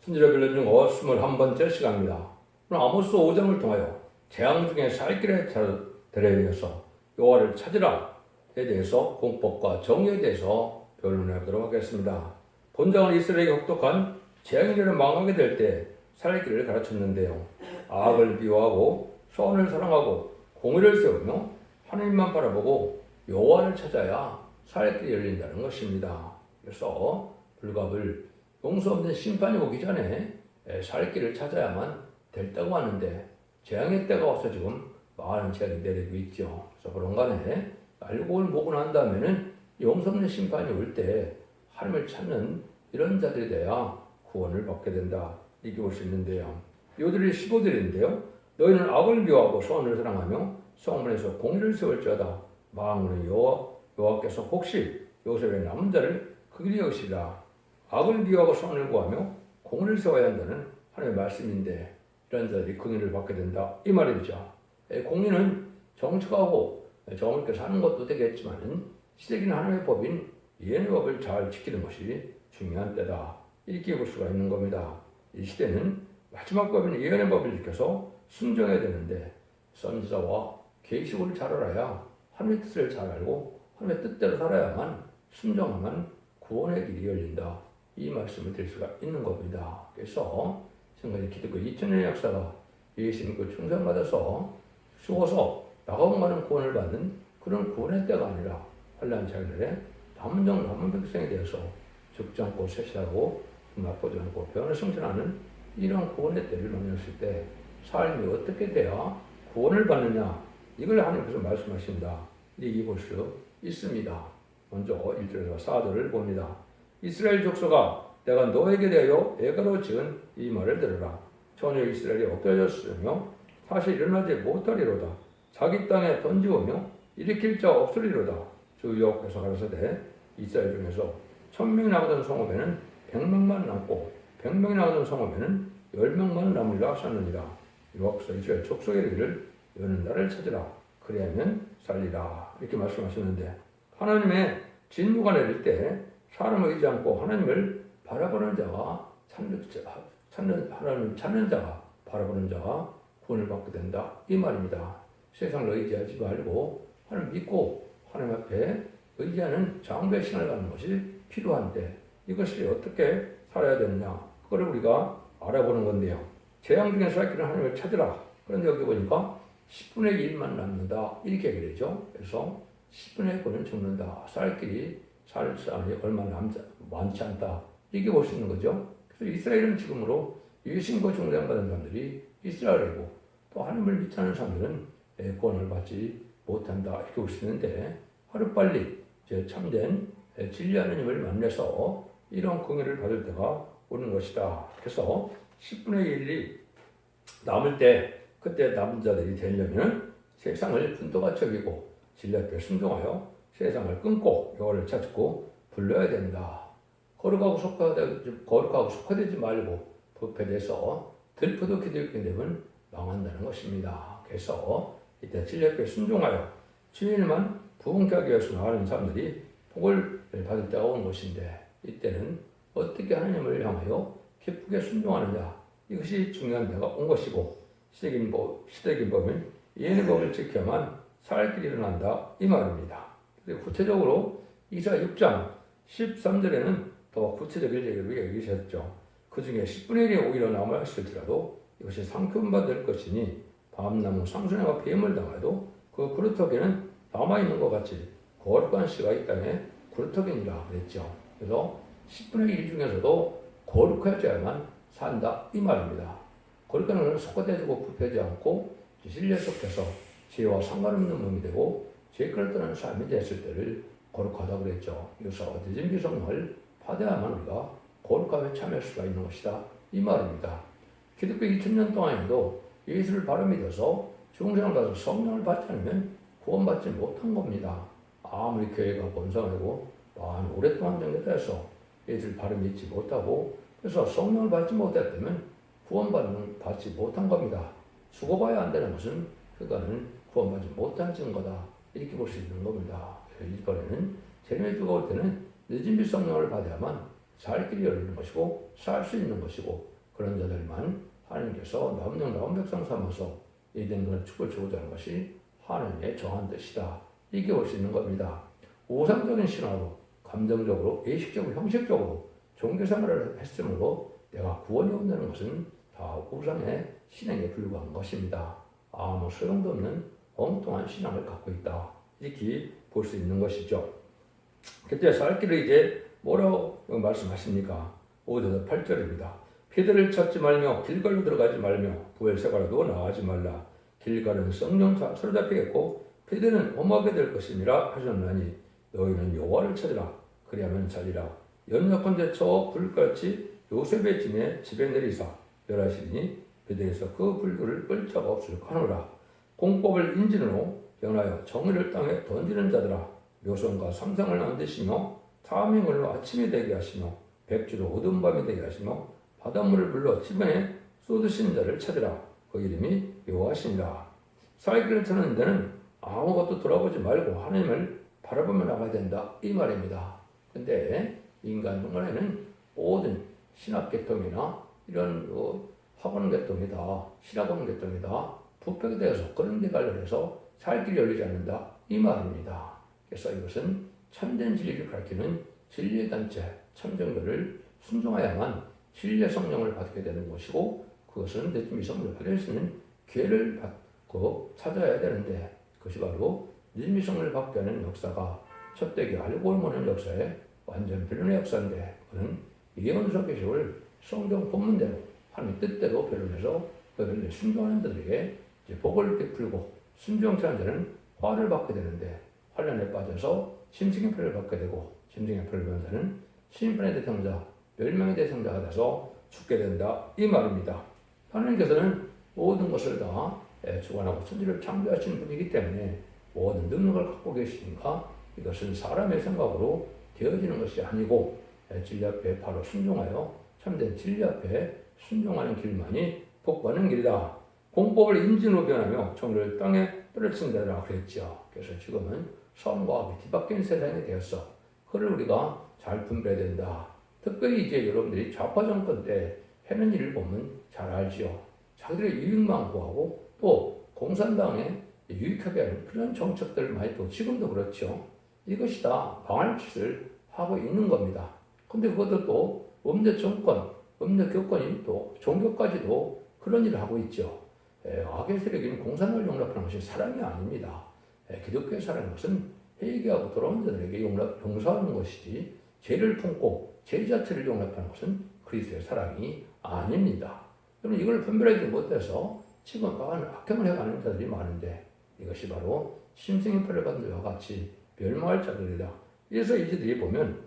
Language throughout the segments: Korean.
순절의 빌런 중 21번째 시간입니다. 오늘 아모스 5장을 통하여 재앙 중에 살 길에 데려이어서 여호와를 찾으라에 대해서 공법과 정의에 대해서 변론해 보도록 하겠습니다. 본장은 이스라엘에게 혹독한 재앙이 일어 망하게 될 때 살 길을 가르쳤는데요. 악을 미워하고 선을 사랑하고 공의를 세우며 하나님만 바라보고 여호와를 찾아야 살 길이 열린다는 것입니다. 그래서 불갑을 용서 없는 심판이 오기 전에 살 길을 찾아야만 됐다고 하는데 재앙의 때가 와서 지금 많은 재앙이 내리고 있죠. 그래서 그런 간에 알고 보고 난 다음에는 용서 없는 심판이 올 때 하나님을 찾는 이런 자들이 돼야 구원을 받게 된다. 이렇게 볼 수 있는데요. 요들이 15절인데요. 너희는 악을 미워하고 선을 사랑하며 성문에서 공의를 세울지어다. 망하는 여호와께서 혹시 요셉의 남은 자를 그 길이 여기시라. 악을 미워하고 선을 구하며 공의를 세워야 한다는 하나님의 말씀인데 이런 자들이 긍휼을 받게 된다. 이 말이죠. 공의는 정직하고 정의롭게 사는 것도 되겠지만 시대기는 하나님의 법인 예언의 법을 잘 지키는 것이 중요한 때다. 이렇게 볼 수가 있는 겁니다. 이 시대는 마지막 법인 예언의 법을 지켜서 순종해야 되는데 선지자와 계시록을 잘 알아야 하나님의 뜻을 잘 알고 하나님의 뜻대로 살아야만 순종하면 구원의 길이 열린다. 이 말씀을 드릴 수가 있는 겁니다. 그래서 지금까지 기독교 2000년의 역사가 예수 믿고 충성받아서 죽어서 나가고만은 구원을 받는 그런 구원의 때가 아니라 환난 장날에 남은 백성에 대해서 죽지 않고 셋이하고 나쁘지 않고 변을 성천하는 이런 구원의 때를 만났을 때 삶이 어떻게 돼야 구원을 받느냐 이걸 하나님께서 말씀하신다. 이렇게 볼 수 있습니다. 먼저 1절에서 4절을 봅니다. 이스라엘 족속아 내가 너에게 대하여 애가로 지은 이 말을 들으라. 전혀 이스라엘이 엎드려졌으며 사실 일어나지 못하리로다. 자기 땅에 던지오며 일으킬 자 없으리로다. 주 여호와께서 가라사대 이스라엘 중에서 1000명이 나가던 성읍에는 100명만 남고 100명이 나가던 성읍에는 10명만 남으리라 하셨느니라. 여호와께서 이스라엘 족속의 이르기를 너는 나를 찾으라. 그리하면 살리라. 이렇게 말씀하셨는데 하나님의 진노가 내릴 때 사람을 의지 않고 하나님을 바라보는 자가 하나님을 찾는 자가 바라보는 자가 구원을 받게 된다. 이 말입니다. 세상을 의지하지 말고 하나님 믿고 하나님 앞에 의지하는 장부의 신을 가는 것이 필요한데 이것이 어떻게 살아야 되느냐 그거를 우리가 알아보는 건데요. 재앙 중에 살 길은 하나님을 찾으라. 그런데 여기 보니까 10분의 1만 남는다 이렇게 얘기를 했죠. 그래서 10분의 9는 죽는다. 살 길이 살 사람이 얼마 많지 않다. 이렇게 볼 수 있는 거죠. 그래서 이스라엘은 지금으로 예수님과 중생받은 사람들이 이스라엘이고 또 하나님을 믿지 않는 사람들은 구원을 받지 못한다. 이렇게 볼 수 있는데 하루빨리 참된 진리 하나님을 만나서 이런 긍휼을 받을 때가 오는 것이다. 그래서 10분의 1이 남을 때 그때 남은 자들이 되려면 세상을 분도같이 여기고 진리 앞에 순종하여 세상을 끊고 여호와를 찾고 불러야 된다. 거룩하고 속화되지 말고 부패돼서 들포도 기득권 되면 망한다는 것입니다. 그래서 이때 진리 앞에 순종하여 주일만 부흥케 하기 위해서 나가는 사람들이 복을 받을 때가 온 것인데 이때는 어떻게 하나님을 향하여 기쁘게 순종하느냐 이것이 중요한 때가 온 것이고 시대긴 법은 예언의 법을 지켜야만 살 길이 일어난다 이 말입니다. 구체적으로 이사 6장 13절에는 더 구체적인 얘기를 얘기하셨죠. 그 중에 10분의 1이 오히려 남아있을지라도 이것이 상품받을 것이니 밤나무 상수나무가 뱀을 당해도 그 구루터기는 남아있는 것 같이 거룩한 씨가 이 땅에 구루터기니라 그랬죠. 그래서 10분의 1 중에서도 거룩해져야만 산다 이 말입니다. 거룩한 것은 속화되고 부패하지 않고 진리에 속해서 죄와 상관없는 몸이 되고 죄를 떠나는 삶이 됐을 때를 거룩하다고 그랬죠. 그래서 늦은 성령을 받아야만 우리가 거룩함에 참여할 수가 있는 것이다 이 말입니다. 기독교 2000년 동안에도 예수를 바로 믿어서 중생을 받아서 성령을 받지 않으면 구원받지 못한 겁니다. 아무리 교회가 번성하고 많이 오랫동안 정립해서 예수를 바로 믿지 못하고 그래서 성령을 받지 못했다면 구원받지 못한 겁니다. 죽어봐야 안 되는 것은 그거는 구원받지 못한 증거다. 이렇게 볼 수 있는 겁니다. 이번에는 재림의 주가 올 때는 늦은 빛 성령을 받아야만 살 길이 열리는 것이고 살 수 있는 것이고 그런 자들만 하나님께서 나온 백성 삼아서 이된 그런 축을 주고자 하는 것이 하나님의 정한 뜻이다. 이렇게 볼 수 있는 겁니다. 우상적인 신화로 감정적으로 예식적으로 형식적으로 종교생활을 했으므로 내가 구원이 온다는 것은 다 우상의 신앙에 불과한 것입니다. 아무 소용도 없는 엉뚱한 신앙을 갖고 있다. 이렇게 볼 수 있는 것이죠. 그때 살길을 이제 뭐라고 말씀하십니까? 5절 8절입니다. 피들을 찾지 말며 길갈로 들어가지 말며 부엘세바로도 나가지 말라. 길갈은 성령 사로잡히겠고 피들은 험하게 될 것임이라 하셨나니 너희는 여호와를 찾으라. 그리하면 살리라. 연약한데 저 불같이 요셉의 집에 내리사 멸하시리니 그들에서 그 불들을 끌 자가 없을까노라. 공법을 인진으로 변하여 정의를 땅에 던지는 자들아 묘성과 삼상을 만드시며 탐행을로 아침이 되게 하시며 백주로 어두운 밤이 되게 하시며 바닷물을 불러 지면에 쏟으신 자를 찾으라. 그 이름이 여호와시니라. 살길을 찾는 데는 아무것도 돌아보지 말고 하나님을 바라보며 나가야 된다. 이 말입니다. 근데 인간 중간에는 모든 신학계통이나 이런 학원 계통이다. 신학원 계통이다. 부패에 대해서 그런 데 관련해서 살길이 열리지 않는다. 이 말입니다. 그래서 이것은 참된 진리를 가르치는 진리의 단체, 참정교를 순종하야만 진리의 성령을 받게 되는 것이고 그것은 늦은 성령을 받을 수 있는 기회를 받고 찾아야 되는데 그것이 바로 늦은 성령을 받게 하는 역사가 첫대기 알고 모르는 역사에 완전 변론의 역사인데 그는 예언서 계시를 성경 본문대로 하나님의 뜻대로 변론해서 그들을 순종하는 자들에게 이제 복을 베풀고 순종치 않은 자는 화를 받게 되는데 환란에 빠져서 심승의 표를 받게 되고 심승의 표를 받은 자는 심판의 대상자, 멸망의 대상자가 돼서 죽게 된다. 이 말입니다. 하나님께서는 모든 것을 다 주관하고 천지를 창조하신 분이기 때문에 모든 능력을 갖고 계시니까 이것은 사람의 생각으로 되어지는 것이 아니고 진리 앞에 바로 순종하여 참된 진리 앞에 순종하는 길만이 복받는 길이다. 공법을 인진으로 변하며 정의를 땅에 떨어뜨린다라 그랬죠. 그래서 지금은 선과 악이 뒤바뀐 세상이 되었어. 그걸 우리가 잘 분별해야 된다. 특별히 이제 여러분들이 좌파 정권 때 하는 일을 보면 잘 알지요. 자기들의 이익만 구하고 또 공산당에 유익하게 하는 그런 정책들 많이 또 지금도 그렇죠. 이것이 다 망할 짓을 하고 있는 겁니다. 근데 그것도 음대 정권, 음대 교권이 또 종교까지도 그런 일을 하고 있죠. 악의 세력인 공산을 용납하는 것이 사랑이 아닙니다. 기독교의 사랑은 것은 회개하고 돌아온 자들에게 용서하는 것이지 죄를 품고 죄 자체를 용납하는 것은 그리스도의 사랑이 아닙니다. 여러분 이걸 분별하지 못해서 지금 악행을 해가는 자들이 많은데 이것이 바로 심승의 표를 받은 자와 같이 멸망할 자들이다. 그래서 이들이 보면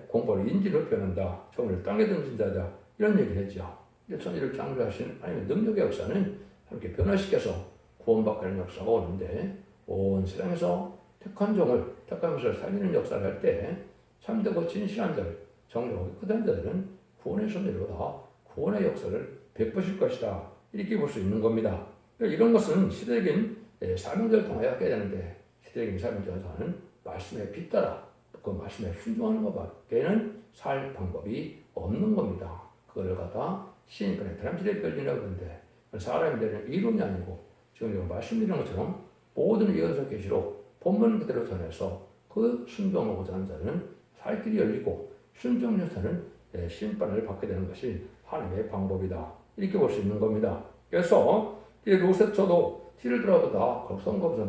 공포를 인지로 변한다. 정의를 땅에 던진 자다. 이런 얘기를 했죠. 천지를 창조하신 하나님의 능력의 역사는 이렇게 변화시켜서 구원받게 하는 역사가 오는데 온 세상에서 택한 종을 택하면서 살리는 역사를 할 때 참되고 진실한 자들, 정직하고 끝한 자들은 구원의 손으로 다 구원의 역사를 베푸실 것이다. 이렇게 볼 수 있는 겁니다. 이런 것은 시대적인 사명자를 통하여 하게 되는데 시대적인 사명자를 통하는 말씀에 빗따라 그 말씀에 순종하는 것밖에는 살 방법이 없는 겁니다. 그거를 갖다 시인권의 다람쥐의 별이라고 하는데 사람이 되는 이론이 아니고 지금 제가 말씀드린 것처럼 모든 예언서 계시로 본문 그대로 전해서 그 순종하고자 하는 자는 살 길이 열리고 순종하는 자는 심판을 받게 되는 것이 하나님의 방법이다. 이렇게 볼 수 있는 겁니다. 그래서 이 로세초도 티를 들어도 다 선거에서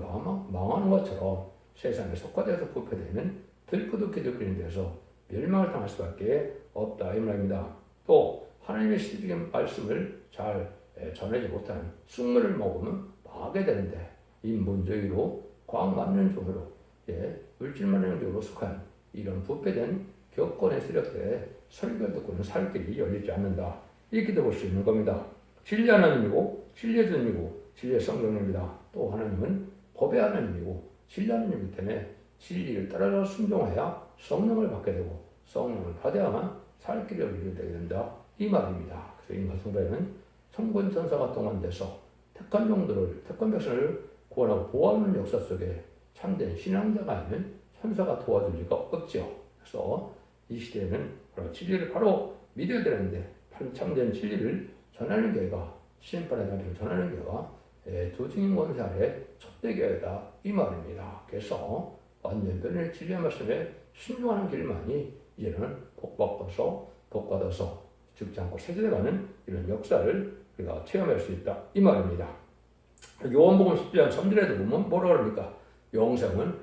망하는 것처럼 세상에 속화되어서 부패되면 들끓도 기득권에 대해서 멸망을 당할 수밖에 없다. 이 말입니다. 또 하나님의 시대적인 말씀을 잘 전하지 못한 쑥물을 먹으면 망하게 되는데 인본주의로 과학 맞는 종으로 물질 맞는 종으로 속한 이런 부패된 교권의 세력들의 설교를 듣고는 살 길이 열리지 않는다. 이렇게도 볼 수 있는 겁니다. 진리 하나님이고 진리의 주님이고 진리의 성령입니다. 또 하나님은 법의 하나님이고 진리 하나님이기 때문에 진리를 따라 순종해야 성령을 받게 되고 성령을 받아야만 살 길이 열리게 된다. 이 말입니다. 그래서 인간 성도에는 천군 천사가 동원돼서 택한 종들을 택한 백성을 구원하고 보호하는 역사 속에 참된 신앙자가 아니면 천사가 도와줄 리가 없죠. 그래서 이 시대에는 바로 진리를 바로 믿어야 되는데 참된 진리를 전하는 교회가 심판의 날을 전하는 교회가 두 증인 권세 아래 촛대 교회다 이 말입니다. 그래서 완전 변론의 진리의 말씀에 순종하는 길만이 이제는 복받아서 죽지 않고 세대가는 이런 역사를 우리가 체험할 수 있다 이 말입니다. 요한복음 10장 3절에도 보면 뭐라 그럽니까? 영생은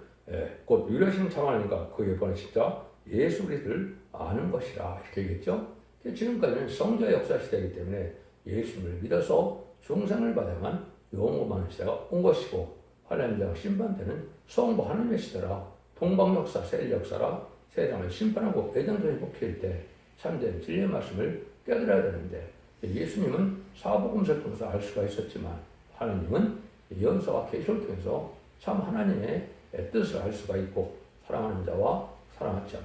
곧 유일하신 참 하나님과 그의 보낸 십자 예수 그리스도를 아는 것이라 이렇게 얘기했죠. 지금까지는 성자 역사 시대이기 때문에 예수님을 믿어서 중생을 받아만 영원한 시대가 온 것이고 하나님의 심판 때는 성부 하나님의 시대라 동방 역사, 세일 역사라 세상을 심판하고 애정전이 복힐 때 참된 진리의 말씀을 깨달아야 되는데 예수님은 사복음서를 통해서 알 수가 있었지만 하나님은 예언서와 계시를 통해서 참 하나님의 뜻을 알 수가 있고 사랑하는 자와 사랑하지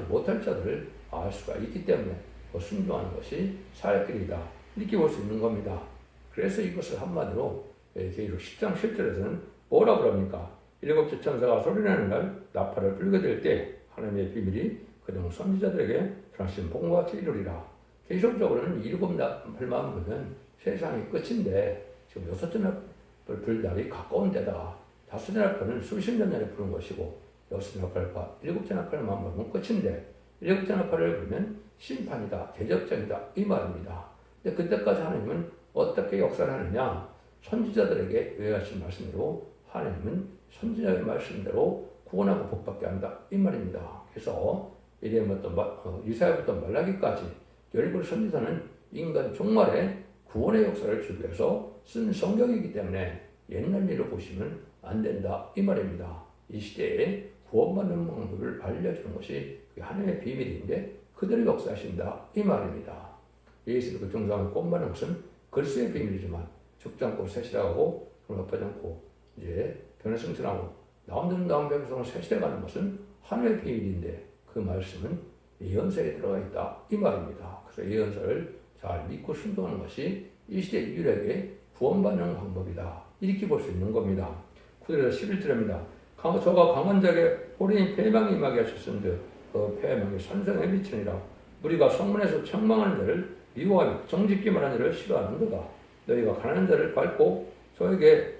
못할 자들을 알 수가 있기 때문에 순종하는 것이 살 길이다 이렇게 볼 수 있는 겁니다. 그래서 이것을 한마디로 계시록 10장 10절에서는 뭐라고 그럽니까? 일곱째 천사가 소리내는 날 나팔을 불게 될 때 하나님의 비밀이 그동 선지자들에게 전하신 복음과 같이 이루리라. 계시록적으로는 일곱 나팔만 불면 세상이 끝인데 지금 여섯째 나팔 불 날이 가까운 데다 다섯째 나팔은 수십 년 전에 부른 것이고 여섯째 나팔과 일곱째 나팔만 불면 끝인데 일곱째 나팔을 불면 심판이다, 대접전이다 이 말입니다. 근데 그때까지 하나님은 어떻게 역사를 하느냐? 선지자들에게 외하신 말씀대로 하나님은 선지자의 말씀대로 구원하고 복받게 한다 이 말입니다. 그래서 이사야부터 말라기까지 17 선지자는 인간 종말에 구원의 역사를 주기 위해서 쓴 성경이기 때문에 옛날 일을 보시면 안 된다 이 말입니다. 이 시대에 구원받는 방법을 알려주는 것이 하나님의 비밀인데 그대로 역사하신다 이 말입니다. 예수를 중상을 구원받는 것은 글쎄의 비밀이지만 죽지 않고 세실하고 엎어지 않고 이제 변화승천하고 나온 백성을 세실해가는 것은 하나님의 비밀인데 그 말씀은 예언서에 들어가 있다 이 말입니다. 그래서 예언서를 잘 믿고 순종하는 것이 이 시대 인류에게 구원받는 방법이다 이렇게 볼 수 있는 겁니다. 9절에서 11절입니다. 저가 강한 자에게 호련히 패망이 임하게 하셨은즉 그 패망이 선생에 미치니라. 우리가 성문에서 책망하는 자를 미워하며 정직히 말하는 자를 싫어하는 거다. 너희가 가난한 자를 밟고 저에게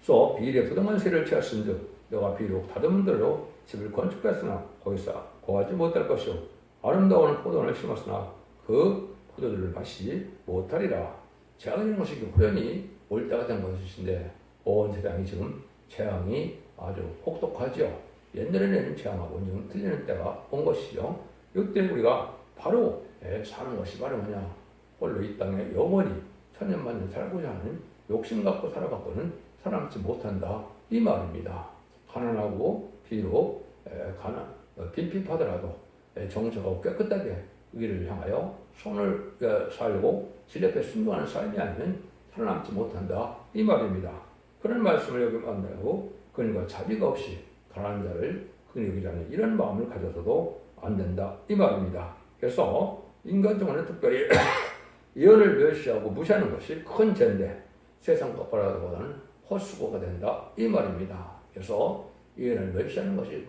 써 비일에 부동한 세를 채웠은즉 너가 비록 다듬은 대로 집을 건축했으나 거기서 거하지 못할 것이요 아름다운 포도원을 심었으나 그 포도들을 마시지 못하리라. 재앙이라는 것이 호련히 올 때가 된 것인데 온 세상이 지금 재앙이 아주 혹독하죠. 옛날에는 재앙하고 지금 틀리는 때가 온 것이죠. 이때 우리가 바로 사는 것이 바로 뭐냐? 홀로 이 땅에 영원히 천년만년 살고자 하는 욕심 갖고 살아갖고는 살아남지 못한다 이 말입니다. 가난하고 비록 빈핍하더라도 정처가 깨끗하게 의를 향하여 손을 살고 질 옆에 순종하는 삶이 아니면 살아남지 못한다 이 말입니다. 그런 말씀을 여기 만나고 그러니까 자비가 없이 가난한 자를 그는 여기지 않는 이런 마음을 가져서도 안 된다 이 말입니다. 그래서 인간적으로는 특별히 예언을 멸시하고 무시하는 것이 큰 죄인데 세상 것보다는 헛수고가 된다 이 말입니다. 그래서 예언을 멸시하는 것이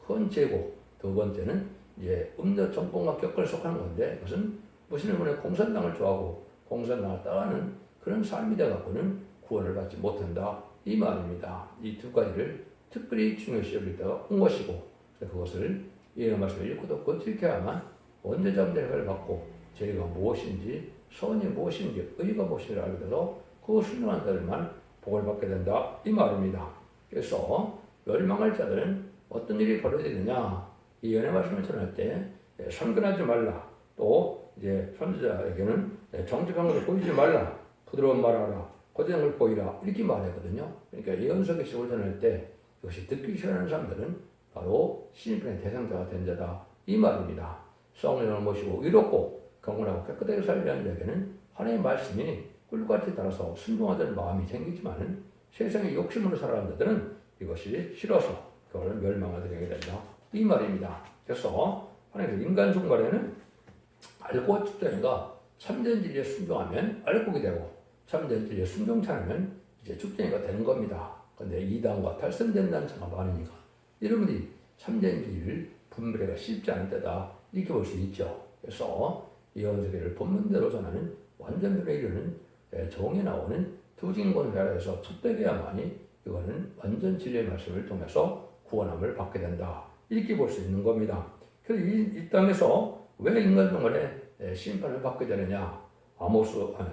큰 죄고 두 번째는 이제 음녀 정권과 격을 속하는 건데 그것은 무슬림의 공산당을 좋아하고 공산당을 따라하는 그런 삶이 되어갖고는 구원을 받지 못한다 이 말입니다. 이 두 가지를 특별히 중요시 여길 때가 온 것이고 그것을 예언 말씀을 읽고 듣고 지켜야만 언제 잠대를 받고 죄가 무엇인지 선이 무엇인지 의가 무엇인지 알게 돼서 그 순종한 자들만 복을 받게 된다 이 말입니다. 그래서 멸망할 자들은 어떤 일이 벌어지느냐 이 예언의 말씀을 전할 때 선근하지 말라 또 이제 선지자에게는 정직한 것을 보이지 말라 부드러운 말하라 거짓된 걸 보이라 이렇게 말하거든요. 그러니까 예언서 계시록을 전할 때 이것이 듣기 싫어하는 사람들은 바로 심판의 대상자가 된 자다 이 말입니다. 성령을 모시고 의롭고 경건하고 깨끗하게 살려야 하는 자에게는 하나님의 말씀이 꿀같이 따라서 순종하는 마음이 생기지만 세상의 욕심으로 살아가는 자들은 이것이 싫어서 그걸 멸망하게 되게 된다 이 말입니다. 그래서 하나님께서 인간 종말에는 알고 축전이가 참된 진리에 순종하면 알고게 되고 참된 진리에 순종치 않으면 이제 축전이가 되는 겁니다. 그런데 이단과 탈선된다는 자가 많으니까 여러분이 참된 진리를 분별하기가 쉽지 않은 때다 이렇게 볼 수 있죠. 그래서 이현석이를 본문대로 전하는 완전변에 이르는 정에 나오는 두진권회에서 첫 대계야만이 이거는 완전 진리의 말씀을 통해서 구원함을 받게 된다. 이렇게 볼 수 있는 겁니다. 그래서 이 땅에서 왜 인간 동안에 심판을 받게 되느냐?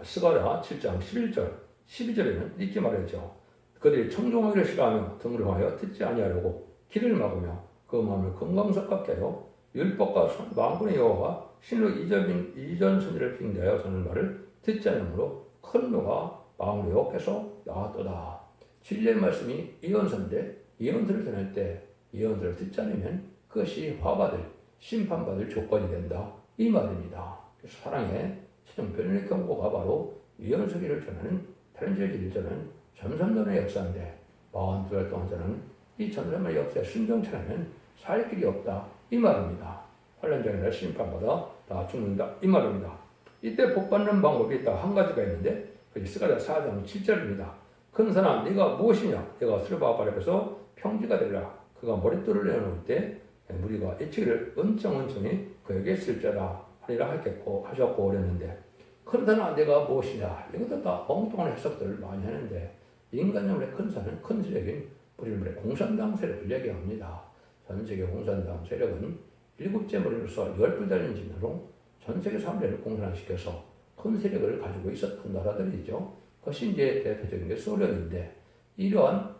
스가랴 7장 11절, 12절에는 이렇게 말했죠. 그들이 청종하기를 싫어하며 등을 하여 듣지 아니하려고 길을 막으며 그 마음을 금강석같게 하여 율법과 만군의 여호와가 신로 이전 선지를 핑계하여 저는 말을 듣지 않으므로 큰 노가 마음을 욕해서 나왔도다. 진리의 말씀이 예언서인데 예언서를 전할 때 예언서를 듣지 않으면 그것이 화받을 심판받을 조건이 된다. 이 말입니다. 그래서 사랑의 최종 변론의 경고가 바로 예언서기를 전하는 편지를 전하는 전선론의 역사인데 42달 동안 저는 이 전선론의 역사에 순종치 않으면 살 길이 없다. 이 말입니다. 환란장이나 심판받아 다 죽는다. 이 말입니다. 이때 복받는 방법이 있다. 한 가지가 있는데 그것이 스가랴 4장 7절입니다. 큰 사람 네가 무엇이냐? 내가 스르바벨 앞에서 평지가 되리라. 그가 머릿돌을 내어놓을 때 무리가 이치기를 은청은청이 그에게 쓸자라 하리라 하셨고 그랬는데 큰 산은 내가 무엇이냐? 이것도 다 엉뚱한 해석들을 많이 하는데 인간용의 큰 산은 큰 세력인 우리는 공산당 세력을 얘기합니다. 전 세계 공산당 세력은 7째 머리로서 10뿔 달린 진으로 전 세계 사람들을 공산화시켜서 큰 세력을 가지고 있었던 나라들이죠. 그것이 이제 대표적인 게 소련인데 이러한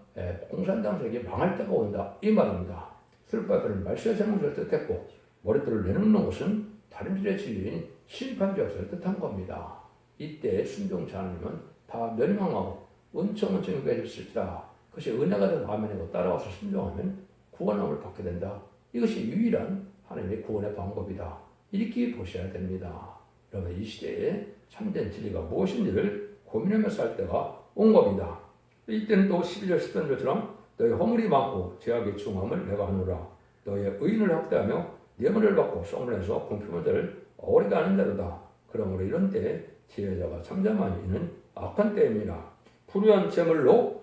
공산당 세력이 망할 때가 온다. 이 말입니다. 스르바벨은 말세의 생물을 뜻했고 머릿돌을 내놓는 것은 다른 질의 진리인 심판적을 뜻한 겁니다. 이때 순종치 않으면 다 멸망하고 은총은총이 되었을지라 그것이 은혜가 된 화면이고 따라와서 순종하면 구원함을 받게 된다. 이것이 유일한 하나님의 구원의 방법이다. 이렇게 보셔야 됩니다. 여러분 이 시대에 참된 진리가 무엇인지를 고민하며 살 때가 온 겁니다. 이때는 또 12절 13절처럼 너희 허물이 많고 죄악의 중함을 내가 하노라. 너희의 의인을 학대하며 뇌물을 받고 쏘물해서 공평한 자를 억울하게 하는 자로다. 그러므로 이런 때에 지혜자가 잠잠하니 이는 악한 때입니다. 불의한 재물로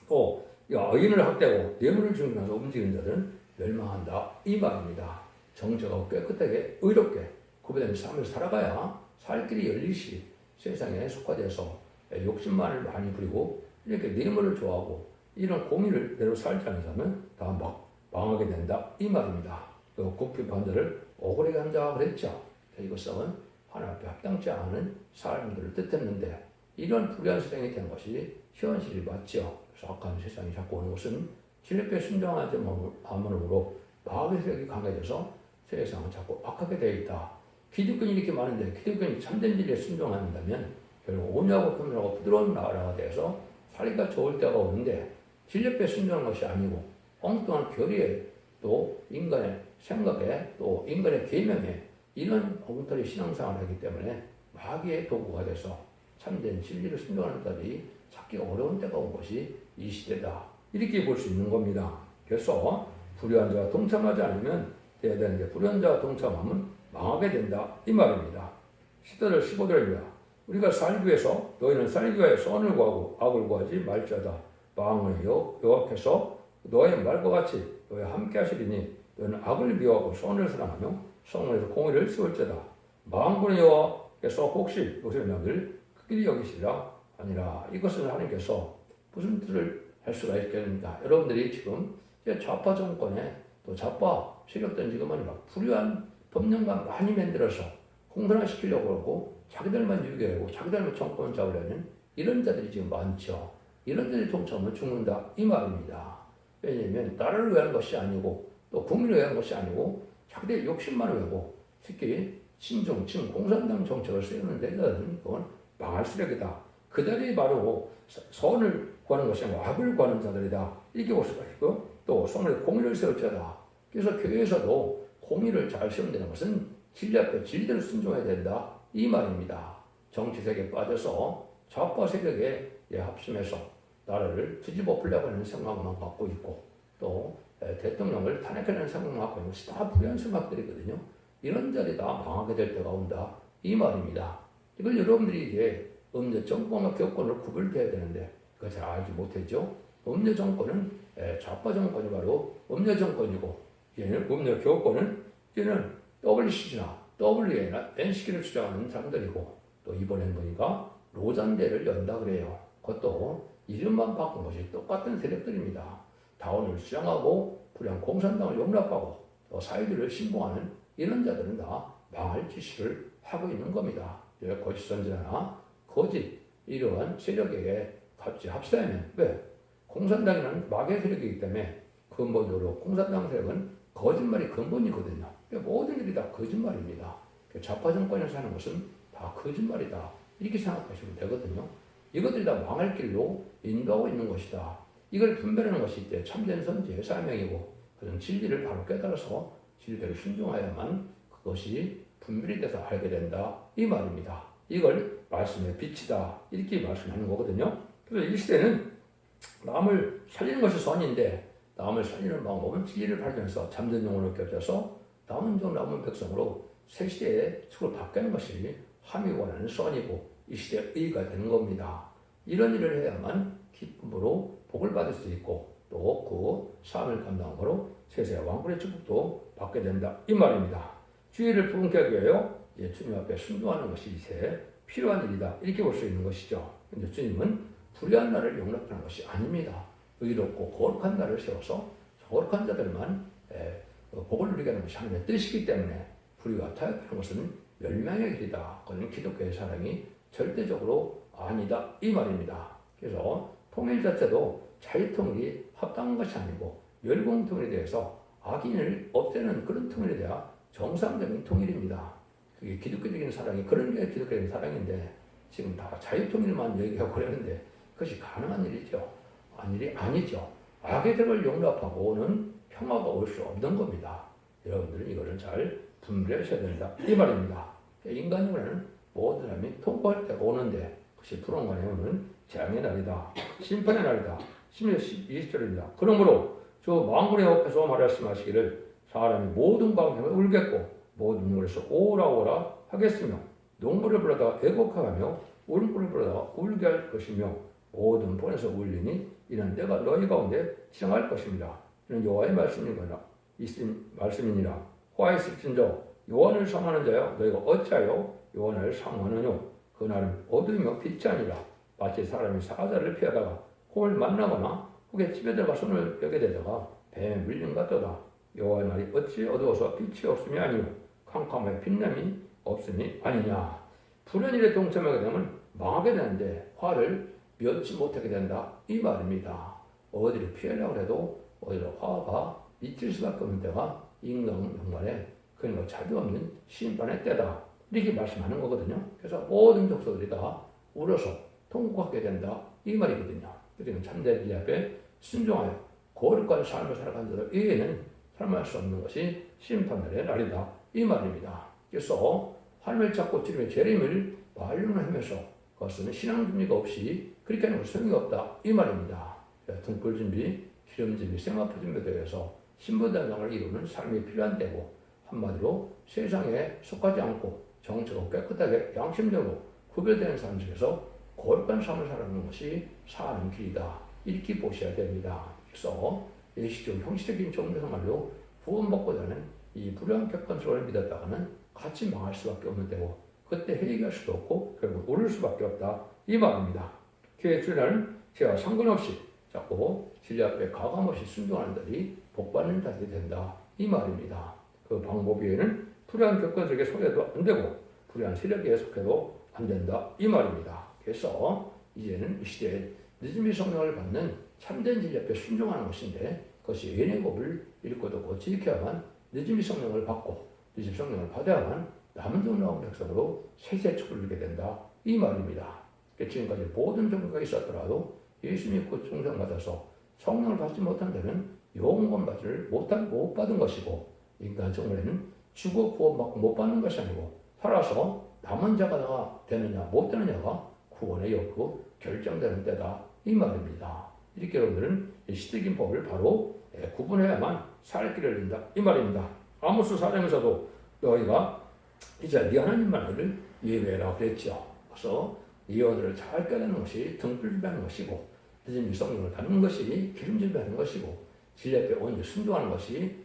또 의인을 학대하고 뇌물을 주면서 움직이는 자들은 멸망한다. 이 말입니다. 정죄가 깨끗하게 의롭게 구별된 삶을 살아가야 살 길이 열리시 세상에 속화돼서 욕심만을 많이 부리고 이렇게 뇌물을 좋아하고 이런 공의를 대로 살지 않는 사람은 다 망하게 된다. 이 말입니다. 또 국비판 자를 억울하게 한다 그랬죠. 이것은 하나님 앞에 합당치 않은 사람들을 뜻했는데 이런 불의한 세상이 된 것이 현실이 맞죠. 그래서 악한 세상이 자꾸 오는 것은 진리에 순종하지 않으므로 마귀의 세력이 강해져서 세상은 자꾸 악하게 되어 있다. 기득권이 이렇게 많은데 기득권이 참된 진리에 순종한다면 결국 온유하고 평온하고 부드러운 나라가 돼서 살기가 좋을 때가 오는데 진리에 순종하는 것이 아니고 엉뚱한 교리에 또 인간의 생각에 또 인간의 계명에 이런 엉터리 신앙생활을 하기 때문에 마귀의 도구가 돼서 참된 진리를 순종하는 자들이 찾기가 어려운 때가 온 것이 이 시대다. 이렇게 볼 수 있는 겁니다. 그래서 불의한 자와 동참하지 않으면 돼야 되는데 불의한 자와 동참하면 망하게 된다. 이 말입니다. 14절 15절입니다. 우리가 살기 위해서 너희는 살기 위해 선을 구하고 악을 구하지 말지어다. 마음을 여호와께서 너의 말과 같이 너희와 함께 하시리니 너희는 악을 미워하고 선을 사랑하며 성문에서 공의를 세울지어다. 만군의 여호와께서 혹시 요셉의 명을 극일히 여기시리라 아니라. 이것은 하나님께서 무슨 뜻을 할 수가 있겠습니까? 여러분들이 지금 좌파 정권에 또 좌파 세력들 지금은 막 불의한 법령만 많이 만들어서 공산화시키려고 하고 자기들만 유기하고 자기들만 정권을 잡으려는 이런 자들이 지금 많죠. 이런 자들이 동참하면 죽는다. 이 말입니다. 왜냐하면 나라를 위한 것이 아니고 또 국민을 위한 것이 아니고 자기들의 욕심만 위하고 특히 친정층 공산당 정책을 세우는 데는 그건 망할 쓰레기다. 그 자리에 바로 선을 구하는 것이 아니고 악을 구하는 자들이다. 이렇게 볼 수가 있고 또 성문에 공의를 세울 자다. 그래서 교회에서도 공의를 잘 세운다는 것은 진리 앞에 진리대로 순종해야 된다. 이 말입니다. 정치 세계에 빠져서 좌파 세력에 합심해서 나라를 뒤집어 풀려고 하는 생각만 갖고 있고 또 대통령을 탄핵하는 생각만 갖고 있는 것이 다 불의한 생각들이거든요. 이런 자리 다 망하게 될 때가 온다. 이 말입니다. 이걸 여러분들이 이제 음녀 정권과 교권을 구별해야 되는데 그걸 잘 알지 못했죠. 음녀 정권은 좌파 정권이 바로 음녀 정권이고 얘는 음녀 교권은 얘는 WCC나 WNA, NC기를 주장하는 사람들이고 또 이번엔 보니까 로잔대를 연다 그래요. 그것도 이름만 바꾼 것이 똑같은 세력들입니다. 다원을 주장하고 불량 공산당을 용납하고 또 사회주의를 신봉하는 이런 자들은 다 망할 짓을 하고 있는 겁니다. 거짓 선지자나 거짓 이러한 세력에게 같이 합세하면 왜? 공산당에는 마개 세력이기 때문에 근본적으로 공산당 세력은 거짓말이 근본이거든요. 모든 일이 다 거짓말입니다. 좌파 정권에서 하는 것은 다 거짓말이다. 이렇게 생각하시면 되거든요. 이것들이 다 망할 길로 인도하고 있는 것이다. 이걸 분별하는 것이 이제 참된 선지의 사명이고 그런 진리를 바로 깨달아서 진리대로 순종하야만 그것이 분별이 돼서 알게 된다. 이 말입니다. 이걸 말씀의 빛이다. 이렇게 말씀하는 거거든요. 그래서 이 시대는 남을 살리는 것이 선인데 남을 살리는 방법은 진리를 발견해서 잠든 영혼을 껴줘서 남은 종 남은 백성으로 새 시대의 축을 바꾸는 것이 함이 원하는 선이고 이 시대의 의가 되는 겁니다. 이런 일을 해야만 기쁨으로 복을 받을 수 있고 또 그 삶을 감당함으로 세세 왕국의 축복도 받게 된다. 이 말입니다. 주의를 부흥케 하기 위하여 주님 앞에 순종하는 것이 이제 필요한 일이다. 이렇게 볼 수 있는 것이죠. 근데 주님은 불의한 나를 용납하는 것이 아닙니다. 의롭고 거룩한 나를 세워서 거룩한 자들만 복을 누리게 하는 것이 하나님의 뜻이기 때문에 불의가 타협하는 것은 멸망의 길이다. 그건 기독교의 사랑이 절대적으로 아니다. 이 말입니다. 그래서 통일 자체도 자유통일이 합당한 것이 아니고 멸공통일에 대해서 악인을 없애는 그런 통일에 대한 정상적인 통일입니다. 그게 기독교적인 사랑이 그런 게 기독교적인 사랑인데 지금 다 자유통일만 얘기하고 그러는데 그것이 가능한 일이죠. 일이 아니죠. 악의 덕을 용납하고는 평화가 올 수 없는 겁니다. 여러분들은 이거를 잘 분별하셔야 된다. 이 말입니다. 인간적으로는 모든 사람이 통과할 때가 오는데 그것이 불원간에 오는 재앙의 날이다. 심판의 날이다. 20절입니다. 그러므로 저 망군의 앞에서 말씀하시기를 사람이 모든 방향을 울겠고 모든 눈물에서 오라 오라 하겠으며 농부를 부르다가 애곡하며 울음을 부르다가 울게 할 것이며 모든 본에서 울리니 이는 내가 너희 가운데 지정할 것입니다. 이는 여호와의 말씀이니라. 화에 있을진저 요한을 상하는 자여 너희가 어찌하여 요한을 상하느뇨. 그날은 어두이며 빛이 아니라 마치 사람이 사자를 피하다가 곰을 만나거나 혹에 집에 들어가 손을 떼게 되다가 뱀에 물린 것 같도다. 여호와의 날이 어찌 어두워서 빛이 없음이 아니요 캄캄하여 빛남이 없음이 아니냐. 불의한 일에 동참하게 되면 망하게 되는데 화를 면치 못하게 된다. 이 말입니다. 어디를 피하려고 해도 오히려 화가 미칠 수밖에 없는 때가 인간 영관에 그러니까 자비 없는 심판의 때다. 이렇게 말씀하는 거거든요. 그래서 모든 족속들이 다 울어서 통곡하게 된다. 이 말이거든요. 그래서 참된 진리 앞에 순종하여 거룩한 삶을 살아가는 자들 이외에는 삶할 수 없는 것이 심판날의 날이다. 이 말입니다. 그래서 하나님을 찾고 주님의 재림을 말로는 하면서 그것은 신앙 준비가 없이 그렇게 하는 것은 소용이 없다. 이 말입니다. 등불 준비, 기름 준비, 생화포 준비에 대해서 신부단장을 이루는 삶이 필요한 때고 한마디로 세상에 속하지 않고 정체가 깨끗하게 양심적으로 구별되는 삶 속에서 거룩한 삶을 살아가는 것이 사는 길이다. 이렇게 보셔야 됩니다. 그래서 예시적 형식적인 종교생활로 구원받고자 하는 이 불의한 객관성을 믿었다가는 같이 망할 수밖에 없는 때고 그때 회개할 수도 없고 결국 오를 수밖에 없다. 이 말입니다. 교회 주일날은 제가 상관없이 자꾸 진리 앞에 가감없이 순종하는 자들이 복받는 자들이 된다. 이 말입니다. 그 방법 외에는 불의한 객관성에 속해도 안 되고 불의한 세력에 속해도 안 된다. 이 말입니다. 그래서 이제는 이 시대에 늦음이 성령을 받는 참된 진리 앞에 순종하는 것인데 그것이 예언의 법을 읽고도 지켜야만 늦음이 성령을 받고 늦음이 성령을 받아야만 남은 종 나온 백성으로 세세 축을 누리게 된다. 이 말입니다. 지금까지 모든 종교가 있었더라도 예수 믿고 충성받아서 성령을 받지 못한 자는 영원 받지를 못 받은 것이고 인간 정말에는 죽어 구원받고 못 받는 것이 아니고 살아서 남은 자가 되느냐 못 되느냐가 구원의 여부로 결정되는 때다. 이 말입니다. 이렇게 여러분들은 시대적인 법을 바로 구분해야만 살 길을 낸다. 이 말입니다. 아모스 4장에서도 너희가 이제 네 하나님만을 예배하라 그랬죠. 그래서 예언을 잘 깨닫는 것이 등불 준비하는 것이고 늦은 성령을 받는 것이 기름 준비하는 것이고 진리 앞에 온전히 순종하는 것이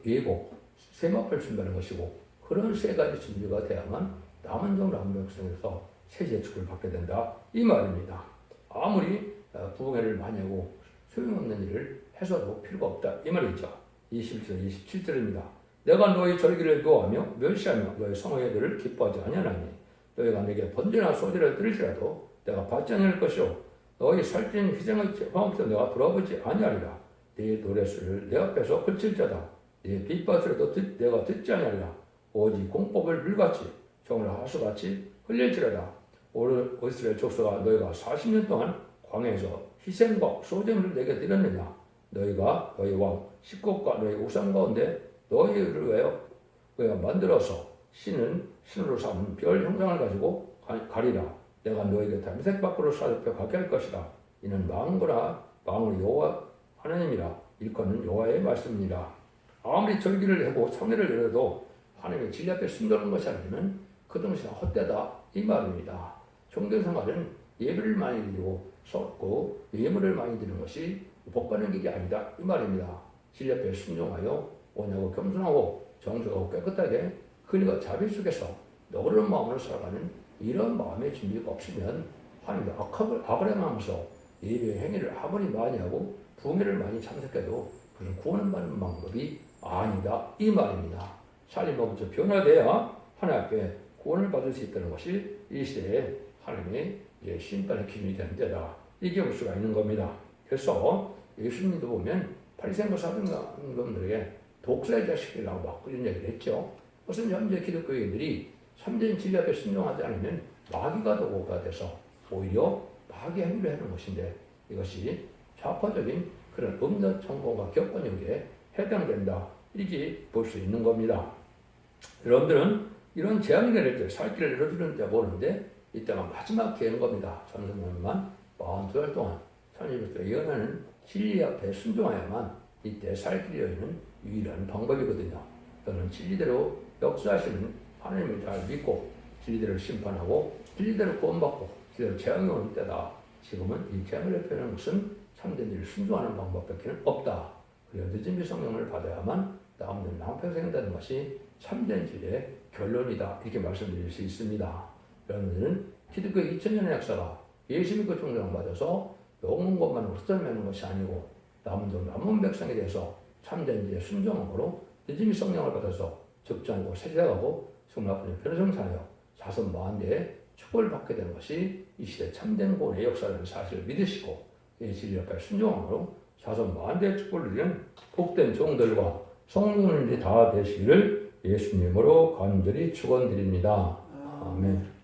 예고 세마포를 준비하는 것이고 그 그런 세 가지 준비가 돼야만 남은 종 남은 백성에서 세제축을 받게 된다 이 말입니다. 아무리 부흥회를 많이 하고 소용없는 일을 해서도 필요가 없다 이 말이죠. 21절 27절입니다. 내가 너희 절기를 노하며 멸시하며 너희 성회들을 기뻐하지 아니하나니 너희가 내게 번제나 소제를 드릴지라도 내가 받지 아니할 것이요 너희 살찐 희생의 화음부터 내가 돌아보지 아니하리라. 네 노랫소리를 내 앞에서 그칠 자다. 네 빗바스라도 내가 듣지 아니하리라. 오직 공법을 물같이 정을 하수같이 흘릴지라다. 이스라엘 족속아 너희가 40년 동안 광야에서 희생과 소제물을 내게 드렸느냐. 너희가 너희 왕 식국과 너희 우상 가운데 너희를 위하여 만들어서 신으로 삼은 별 형상을 가지고 가리라. 내가 너희에게 담색 밖으로 사르켜 가게 할 것이다. 이는 망거나 망을 여호와 하나님이라. 일컫는 여호와의 말씀이니라. 아무리 절기를 하고 성례를 열어도 하나님의 진리 앞에 숨도는 것이 아니면 그 동시에 헛되다 이 말입니다. 종교생활은 예배를 많이 드리고 쏟고 예물을 많이 드리는 것이 복받는 길이 아니다 이 말입니다. 진리 앞에 순종하여 온유하고 겸손하고 정직하고 깨끗하게 그리고 자비 속에서 너그러운 마음으로 살아가는 이런 마음의 준비가 없으면 하나님의 악을 행하면서 예배 행위를 아무리 많이 하고 부흥회를 많이 참석해도 그런 구원을 받는 방법이 아니다 이 말입니다. 삶이 먼저 변화돼야 하나님 앞에 구원을 받을 수 있다는 것이 이 시대에 하나님의 심판의 기준이 되는 때다 이게 볼 수가 있는 겁니다. 그래서 예수님도 보면 바리새인과 사두개인들에게 독사의 자식이라고 막 그런 얘기를 했죠. 그것은 현재 기독교인들이 참된 진리 앞에 순종하지 않으면 마귀가 도구가 돼서 오히려 마귀 행위를 하는 것인데 이것이 좌파적인 그런 음란 정보가 격언력에 해당된다 이렇게 볼 수 있는 겁니다. 여러분들은 이런 재앙이 내릴 때 살 길을 열어주는 때 보는데 이때가 마지막 기회인 겁니다. 전선생님만 42달 동안 천일부터 예언하는 진리 앞에 순종하야만 이때 살 길이 열리는 유일한 방법이거든요. 저는 진리대로 역사하시는 하나님을 잘 믿고 진리대로 심판하고 진리대로 구원받고 진리대로 재앙이 오는 때다. 지금은 이 재앙을 표현하는 것은 참된 일을 순종하는 방법밖에 없다. 그리고 늦은 성령을 받아야만 남은 남평생 한다는 것이 참된 진리의 결론이다. 이렇게 말씀드릴 수 있습니다. 여러분들은 기독교 2000년의 역사가 예수 믿고 종종 받아서 영문 것만 흩어내는 것이 아니고 남은 백성에 대해서 참된 진리의 순종함으로 늦은 성령을 받아서 적장하고 세자하고 성납분의 변성사하여 자손 만대의 축복을 받게 되는 것이 이 시대 참된 구원의 역사라는 사실을 믿으시고 이 진리 앞에 순종함으로 자손 만대의 축복을 누리는 복된 종들과 성도들이 다 되시기를 예수님으로 간절히 축원드립니다. 아멘.